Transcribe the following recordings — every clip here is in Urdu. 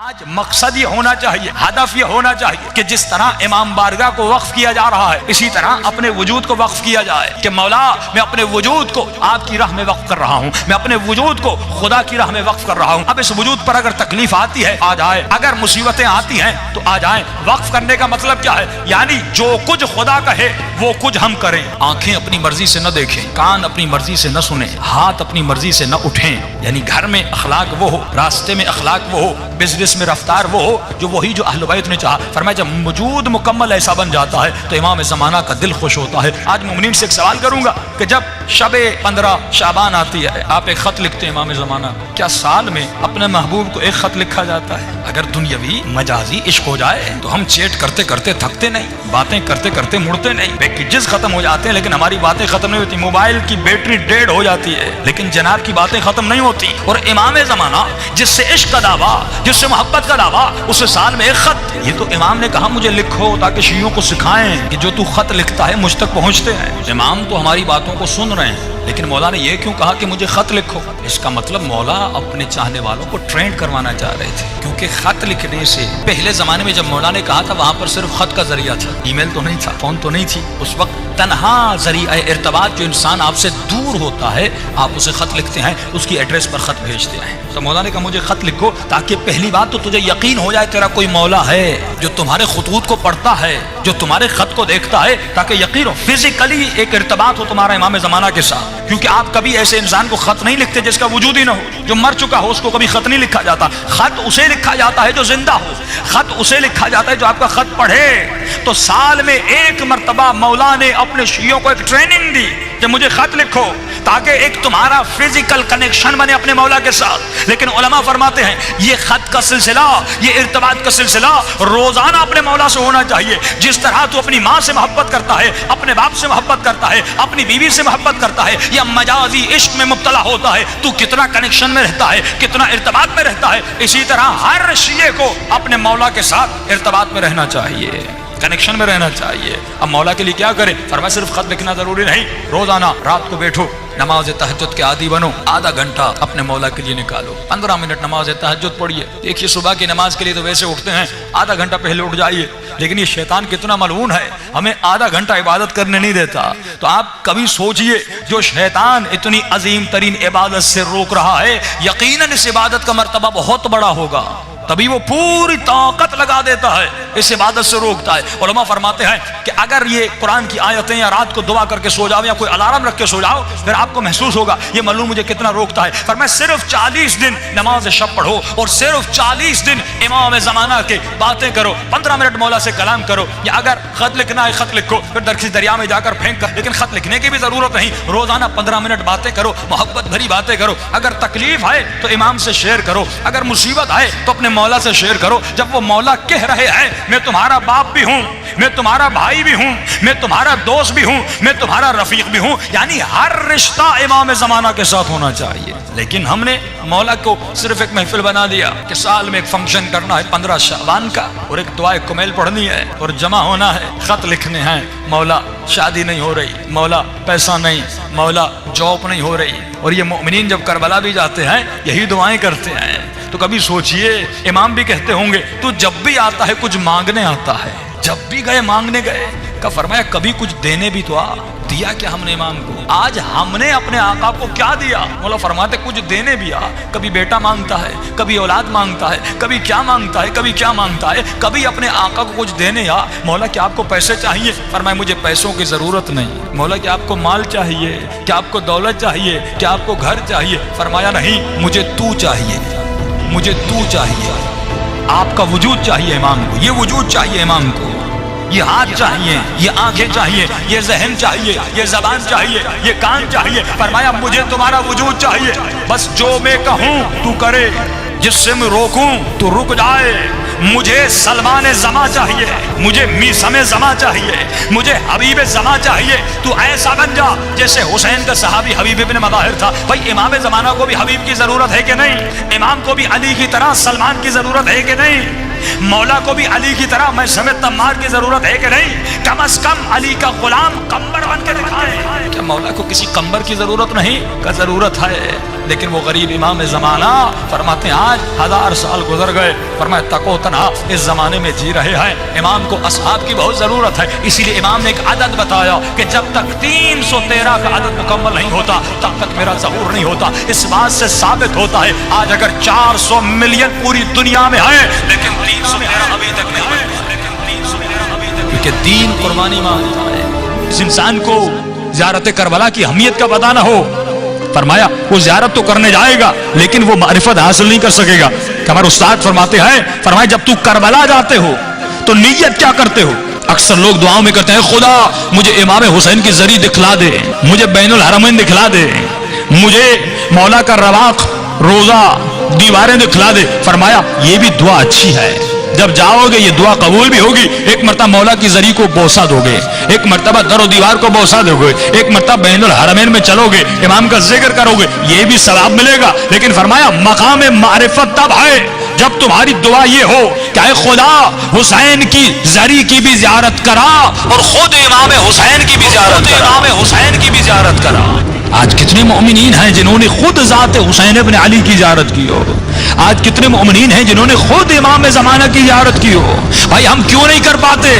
آج مقصد یہ ہونا چاہیے، ہدف یہ ہونا چاہیے کہ جس طرح امام بارگاہ کو وقف کیا جا رہا ہے اسی طرح اپنے وجود کو وقف کیا جائے کہ مولا میں اپنے وجود کو آپ کی راہ میں وقف کر رہا ہوں، میں اپنے وجود کو خدا کی راہ میں وقف کر رہا ہوں۔ اب اس وجود پر اگر تکلیف آتی ہے آ جائے، اگر مصیبتیں آتی ہیں تو آ جائیں۔ وقف کرنے کا مطلب کیا ہے؟ یعنی جو کچھ خدا کہے وہ کچھ ہم کریں۔ آنکھیں اپنی مرضی سے نہ دیکھیں، کان اپنی مرضی سے نہ سنیں، ہاتھ اپنی مرضی سے نہ اٹھیں۔ یعنی گھر میں اخلاق وہ ہو، راستے میں اخلاق وہ ہو، بزنس میں رفتار وہ ہو جو وہی جو اہل بیت نے چاہا۔ فرمایا جب وجود مکمل ایسا بن جاتا ہے تو امام زمانہ کا دل خوش ہوتا ہے۔ آج مومنین سے ایک سوال کروں گا کہ جب شب 15 شعبان آتی ہے آپ ایک خط لکھتے ہیں امام زمانہ کو، کیا سال میں اپنے محبوب کو ایک خط لکھا جاتا ہے؟ اگر دنیاوی مجازی عشق ہو جائے تو ہم چیٹ کرتے کرتے تھکتے نہیں، باتیں کرتے کرتے مڑتے نہیں، پیکیجز ختم ہو جاتے ہیں لیکن ہماری باتیں ختم نہیں ہوتی، موبائل کی بیٹری ڈیڈ ہو جاتی ہے لیکن جناب کی باتیں ختم نہیں ہوتی۔ اور امام زمانہ جس سے عشق کا دعویٰ، جس سے محبت کا دعویٰ، اسے سال میں ایک خط۔ یہ تو امام نے کہا مجھے لکھو تاکہ شیعوں کو سکھائیں کہ جو تو خط لکھتا ہے مجھ تک پہنچتے ہیں۔ امام تو ہماری باتوں کو سن رہے ہیں لیکن مولا نے یہ کیوں کہا کہ مجھے خط لکھو؟ اس کا مطلب مولا اپنے چاہنے والوں کو ٹرینڈ کروانا چاہ رہے تھے، کیونکہ خط لکھنے سے پہلے زمانے میں جب مولا نے کہا تھا وہاں پر صرف خط کا ذریعہ تھا، ای میل تو نہیں تھا، فون تو نہیں تھی۔ اس وقت تنہا ذریعہ ارتباط جو انسان آپ سے دور ہوتا ہے آپ اسے خط لکھتے ہیں، اس کی ایڈریس پر خط بھیجتے ہیں۔ تو مولا نے کہا مجھے خط لکھو تاکہ پہلی بات تو تجھے یقین ہو جائے تیرا کوئی مولا ہے جو تمہارے خطوط کو پڑھتا ہے، جو تمہارے خط کو دیکھتا ہے، تاکہ یقین ہو فزیکلی ایک ارتباط ہو تمہارا امام زمانہ کے ساتھ۔ کیونکہ آپ کبھی ایسے انسان کو خط نہیں لکھتے جس کا وجود ہی نہ ہو، جو مر چکا ہو اس کو کبھی خط نہیں لکھا جاتا۔ خط اسے لکھا جاتا ہے جو زندہ ہو، خط اسے لکھا جاتا ہے جو آپ کا خط پڑھے۔ تو سال میں ایک مرتبہ مولا نے اپنے شیعوں کو ایک ٹریننگ دی کہ مجھے خط لکھو تاکہ ایک تمہارا فزیکل کنیکشن بنے اپنے مولا کے ساتھ۔ لیکن علماء فرماتے ہیں یہ خط کا سلسلہ، یہ ارتباط کا سلسلہ روزانہ اپنے مولا سے ہونا چاہیے۔ جس طرح تو اپنی ماں سے محبت کرتا ہے، اپنے باپ سے محبت کرتا ہے، اپنی بیوی سے محبت کرتا ہے یا مجازی عشق میں مبتلا ہوتا ہے، تو کتنا کنیکشن میں رہتا ہے، کتنا ارتباط میں رہتا ہے، اسی طرح ہر شیعہ کو اپنے مولا کے ساتھ ارتباط میں رہنا چاہیے، کنیکشن میں رہنا چاہیے۔ اب مولا کے لیے کیا کریں؟ فرمایا صرف خط لکھنا ضروری نہیں، روزانہ رات کو بیٹھو، نماز تہجد کے عادی بنو، آدھا گھنٹہ اپنے مولا کے لیے نکالو، 15 منٹ نماز تہجد پڑھیے۔ دیکھیے صبح کی نماز کے لیے تو ویسے اٹھتے ہیں، آدھا گھنٹہ پہلے اٹھ جائیے، لیکن یہ شیطان کتنا ملعون ہے، ہمیں آدھا گھنٹہ عبادت کرنے نہیں دیتا۔ تو آپ کبھی سوچئے جو شیطان اتنی عظیم ترین عبادت سے روک رہا ہے یقیناً اس عبادت کا مرتبہ بہت بڑا ہوگا، تبھی وہ پوری طاقت لگا دیتا ہے، اس عبادت سے روکتا ہے۔ علماء فرماتے ہیں کہ اگر یہ قرآن کی آیتیں یا رات کو دعا کر کے سو جاؤ یا کوئی الارم رکھ کے سو جاؤ پھر آپ کو محسوس ہوگا یہ ملعون مجھے کتنا روکتا ہے۔ فرمایا صرف 40 دن نماز شب پڑھو اور صرف 40 دن امام زمانہ کے باتیں کرو، 15 منٹ مولا سے کلام کرو، یا اگر خط لکھنا ہے خط لکھو، پھر درخت دریا میں جا کر پھینک کر، لیکن خط لکھنے کی بھی ضرورت نہیں، روزانہ 15 منٹ باتیں کرو، محبت بھری باتیں کرو۔ اگر تکلیف ہے تو امام سے شیئر کرو، اگر مصیبت ہے تو اپنے مولا سے شیئر کرو۔ جب وہ مولا کہہ رہے ہیں میں تمہارا باپ بھی ہوں، میں تمہارا بھائی بھی ہوں، میں تمہارا دوست بھی ہوں، میں تمہارا رفیق بھی ہوں، یعنی ہر رشتہ امام زمانہ کے ساتھ ہونا چاہیے۔ لیکن ہم نے مولا کو صرف ایک محفل بنا دیا کہ سال میں ایک فنکشن کرنا ہے 15 شعبان کا، اور ایک دعائے کمیل پڑھنی ہے اور جمع ہونا ہے، خط لکھنے ہیں، مولا شادی نہیں ہو رہی، مولا پیسہ نہیں، مولا جاب نہیں ہو رہی۔ اور یہ مومنین جب کربلا بھی جاتے ہیں یہی دعائیں کرتے ہیں۔ تو کبھی سوچئے امام بھی کہتے ہوں گے تو جب بھی آتا ہے کچھ مانگنے آتا ہے، جب بھی گئے مانگنے گئے، کا فرمایا کبھی کچھ دینے بھی تو آ دیا کیا ہم نے امام کو؟ آج ہم نے اپنے آقا کو کیا دیا؟ مولا فرماتے کچھ دینے بھی آ، کبھی بیٹا مانگتا ہے، کبھی اولاد مانگتا ہے، کبھی کیا مانگتا ہے، کبھی کیا مانگتا ہے، کبھی اپنے آقا کو کچھ دینے آ۔ مولا کیا آپ کو پیسے چاہیے؟ فرمایا مجھے پیسوں کی ضرورت نہیں۔ مولا کیا آپ کو مال چاہیے؟ کیا آپ کو دولت چاہیے؟ کیا آپ کو گھر چاہیے؟ فرمایا نہیں، مجھے تو چاہیے، مجھے تو چاہیے۔ آپ کا وجود چاہیے امام کو، یہ وجود چاہیے امام کو، یہ ہاتھ چاہیے، یہ آنکھیں چاہیے، یہ ذہن چاہیے، یہ زبان چاہیے، یہ کان چاہیے۔ فرمایا مجھے تمہارا وجود چاہیے، بس جو میں کہوں تو کرے، جس سے میں روکوں تو رک جائے۔ مجھے سلمان زماں چاہیے، مجھے میثم زماں چاہیے، مجھے حبیب زماں چاہیے۔ تو ایسا بن جا جیسے حسین کا صحابی حبیب ابن مظاہر تھا۔ بھائی امام زمانہ کو بھی حبیب کی ضرورت ہے کہ نہیں؟ امام کو بھی علی کی طرح سلمان کی ضرورت ہے کہ نہیں؟ مولا کو بھی علی کی طرح میں سمیت تمار کی ضرورت ہے کہ نہیں؟ کم از کم علی کا غلام قمبر بن کے دکھائے۔ کیا مولا کو کسی قمبر کی ضرورت نہیں؟ کا ضرورت ہے۔ لیکن وہ غریب امام زمانہ فرماتے ہیں آج 1000 سال گزر گئے، فرمایا تکو تنہا اس زمانے میں جی رہے ہیں، امام کو اصحاب کی بہت ضرورت ہے۔ اسی لیے امام نے ایک عدد بتایا کہ جب تک 313 کا عدد مکمل نہیں ہوتا تب تک میرا ظہور نہیں ہوتا۔ اس بات سے ثابت ہوتا ہے آج اگر 400 ملین پوری دنیا میں ہے لیکن 313 ابھی تک نہیں ہے، کیونکہ دین قربانی مانگتا ہے۔ اس انسان کو زیارت کربلا کی اہمیت کا پتہ نہ ہو، فرمایا وہ زیارت تو کرنے جائے گا لیکن وہ معرفت حاصل نہیں کر سکے گا۔ کہ ہمارے استاد فرماتے ہیں، فرمایا جب تو کربلا جاتے ہو تو نیت کیا کرتے ہو؟ اکثر لوگ دعاؤں میں کرتے ہیں خدا مجھے امام حسین کی زری دکھلا دے، مجھے بین الحرمین دکھلا دے، مجھے مولا کا رواق روزہ دیواریں دکھلا دے۔ فرمایا یہ بھی دعا اچھی ہے، جب جاؤ گے یہ دعا قبول بھی ہوگی۔ ایک مرتبہ مولا کی زری کو بوسہ دو گے، ایک مرتبہ در و دیوار کو بوسہ دو گے، ایک مرتبہ بین الحرمین میں چلو گے، امام کا ذکر کرو گے، یہ بھی ثواب ملے گا۔ لیکن فرمایا مقام معرفت تب ہے جب تمہاری دعا یہ ہو کہ اے خدا حسین کی زری کی بھی زیارت کرا اور خود امام حسین کی بھی زیارت کرا۔ آج کتنے مومنین ہیں جنہوں نے خود ذات حسین ابن علی کی زیارت کی ہو، آج کتنے مومنین ہیں جنہوں نے خود امام زمانہ کی زیارت کی ہو۔ بھائی ہم کیوں نہیں کر پاتے؟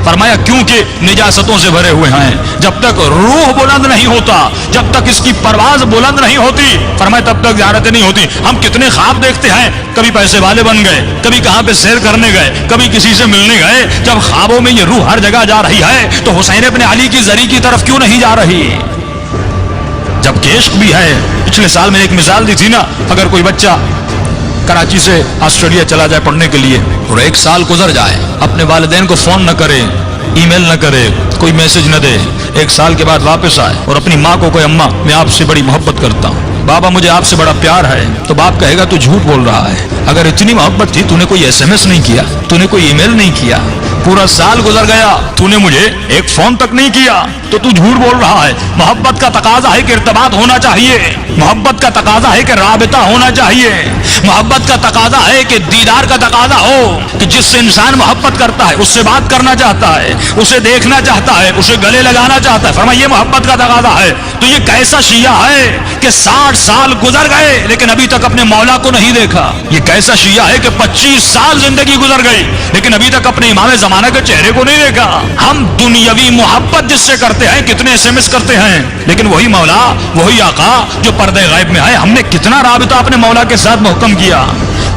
فرمایا کیونکہ نجاستوں سے بھرے ہوئے ہیں، جب تک روح بلند نہیں ہوتا، جب تک اس کی پرواز بلند نہیں ہوتی، فرمایا تب تک زیارتیں نہیں ہوتی۔ ہم کتنے خواب دیکھتے ہیں، کبھی پیسے والے بن گئے، کبھی کہاں پہ سیر کرنے گئے، کبھی کسی سے ملنے گئے۔ جب خوابوں میں یہ روح ہر جگہ جا رہی ہے تو حسین ابن علی کی زری کی طرف کیوں نہیں جا رہی؟ جب کہ عشق بھی ہے۔ پچھلے سال میں ایک مثال دی تھی نا، اگر کوئی بچہ کراچی سے آسٹریلیا چلا جائے پڑھنے کے لیے اور 1 سال گزر جائے، اپنے والدین کو فون نہ کرے، ای میل نہ کرے، کوئی میسج نہ دے، 1 سال کے بعد واپس آئے اور اپنی ماں کو کوئی اماں میں آپ سے بڑی محبت کرتا ہوں، بابا مجھے آپ سے بڑا پیار ہے، تو باپ کہے گا تو جھوٹ بول رہا ہے، اگر اتنی محبت تھی تو نے کوئی SMS نہیں کیا، تو نے کوئی ای میل نہیں کیا، پورا سال گزر گیا تو نے مجھے ایک فون تک نہیں کیا، تو جھوٹ بول رہا ہے۔ محبت کا تقاضا ہے کہ ارتباط ہونا چاہیے، محبت کا تقاضا ہے کہ رابطہ ہونا چاہیے، محبت کا تقاضا ہے کہ دیدار کا تقاضا ہو کہ جس سے انسان محبت کرتا ہے اس سے بات کرنا چاہتا ہے، اسے دیکھنا چاہتا ہے، اسے گلے لگانا چاہتا ہے۔ فرمایا یہ محبت کا تقاضا ہے۔ تو یہ کیسا شیعہ ہے کہ 60 سال گزر گئے لیکن ابھی تک اپنے مولا کو نہیں دیکھا؟ یہ کیسا شیعہ ہے کہ 25 سال زندگی گزر گئی لیکن ابھی تک اپنے امام زمانہ کے چہرے کو نہیں دیکھا؟ ہم دنیاوی محبت جس سے کرتے ہیں، کتنے SMS کرتے ہیں، لیکن وہی مولا، وہی آقا جو پردے غیب میں ہے، ہم نے کتنا رابطہ اپنے مولا کے ساتھ محکم کیا،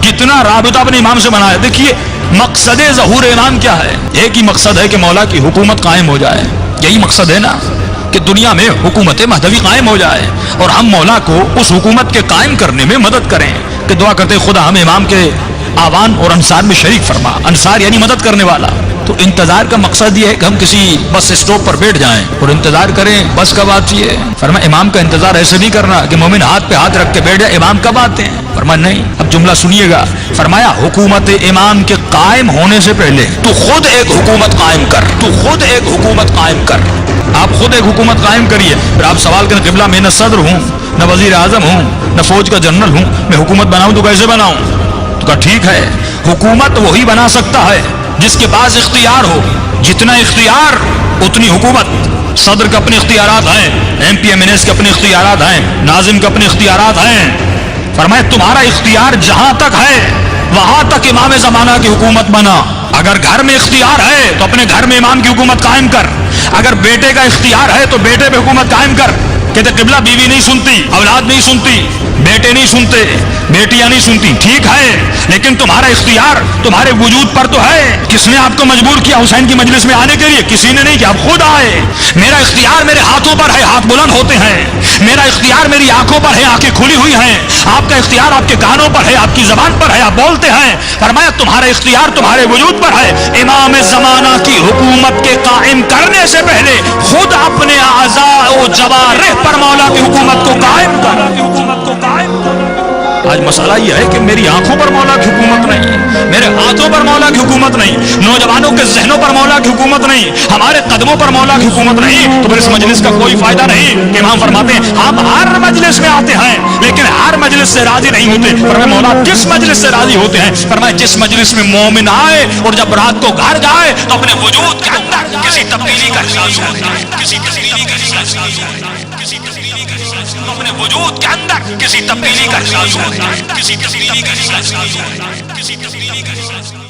کتنا رابطہ اپنے امام سے بنایا۔ دیکھیے مقصد ظہور امام کیا ہے؟ ایک ہی مقصد ہے کہ مولا کی حکومت قائم ہو جائے، یہی مقصد ہے نا، کہ دنیا میں حکومت مہدوی قائم ہو جائے اور ہم مولا کو اس حکومت کے قائم کرنے میں مدد کریں۔ کہ دعا کرتے خدا ہمیں امام کے آوان اور انصار میں شریک فرما، انصار یعنی مدد کرنے والا۔ تو انتظار کا مقصد یہ ہے کہ ہم کسی بس اسٹاپ پر بیٹھ جائیں اور انتظار کریں بس کب آتی ہے۔ فرمایا امام کا انتظار ایسے نہیں کرنا کہ مومن ہاتھ پہ ہاتھ رکھ کے بیٹھ جائے امام کب آتے ہیں۔ فرمایا نہیں، اب جملہ سنیے گا۔ فرمایا حکومت امام کے قائم ہونے سے پہلے تو خود ایک حکومت قائم کر، تو خود ایک حکومت قائم کر، آپ خود ایک حکومت قائم کریے۔ پھر آپ سوال کریں قبلہ میں نہ صدر ہوں، نہ وزیر اعظم ہوں، نہ فوج کا جنرل ہوں، میں حکومت بناؤں تو کیسے بناؤں؟ تو کہا ٹھیک ہے، حکومت وہی بنا سکتا ہے جس کے پاس اختیار ہو، جتنا اختیار اتنی حکومت۔ صدر کے اپنے اختیارات ہیں، MP MNS کے اپنے اختیارات ہیں، ناظم کے اپنے اختیارات ہیں۔ فرمایا تمہارا اختیار جہاں تک ہے وہاں تک امام زمانہ کی حکومت بنا۔ اگر گھر میں اختیار ہے تو اپنے گھر میں امام کی حکومت قائم کر، اگر بیٹے کا اختیار ہے تو بیٹے پہ حکومت قائم کر۔ کہتے قبلہ بیوی نہیں سنتی، اولاد نہیں سنتی، بیٹے نہیں سنتے، بیٹیاں نہیں سنتی، ٹھیک ہے، لیکن تمہارا اختیار تمہارے وجود پر تو ہے۔ کس نے آپ کو مجبور کیا حسین کی مجلس میں آنے کے لیے؟ کسی نے نہیں کیا، آپ خود آئے۔ میرا اختیار میرے ہاتھوں پر ہے، ہاتھ بلند ہوتے ہیں۔ میرا اختیار میری آنکھوں پر ہے، آنکھیں کھلی ہوئی ہیں۔ آپ کا اختیار آپ کے کانوں پر ہے، آپ کی زبان پر ہے، آپ بولتے ہیں۔ فرمایا تمہارا اختیار تمہارے وجود پر ہے۔ امام زمانہ کی حکومت کے قائم کرنے سے پہلے خود اپنے اعضاء و جوارح پر مولا کی حکومت کو قائم کر۔ آج مسئلہ یہ ہے کہ میری آنکھوں پر مولا کی حکومت نہیں ہے، میرے ہاتھوں پر مولا کی حکومت نہیں, نوجوانوں کے ذہنوں پر مولا کی حکومت نہیں, ہمارے قدموں پر مولا کی حکومت نہیں, تو پھر اس مجلس کا کوئی فائدہ نہیں. کہ امام فرماتے ہیں ہم ہر مجلس میں آتے ہیں لیکن ہر مجلس سے راضی نہیں ہوتے. فرمایا مولا کس مجلس سے راضی ہوتے ہیں؟ فرمایا جس مجلس میں مومن آئے اور جب رات کو گھر جائے تو اپنے وجود کے اندر کسی تبدیلی کا احساس ہوتا ہے, کسی تبدیلی کا احساس ہوتا ہے, کسی تبدیلی کا احساس, اپنے وجود کے اندر کسی تبدیلی کا احساس ہوتا ہے, کسی تبدیلی کا احساس ہوتا ہے, کسی تبدیلی کا احساس.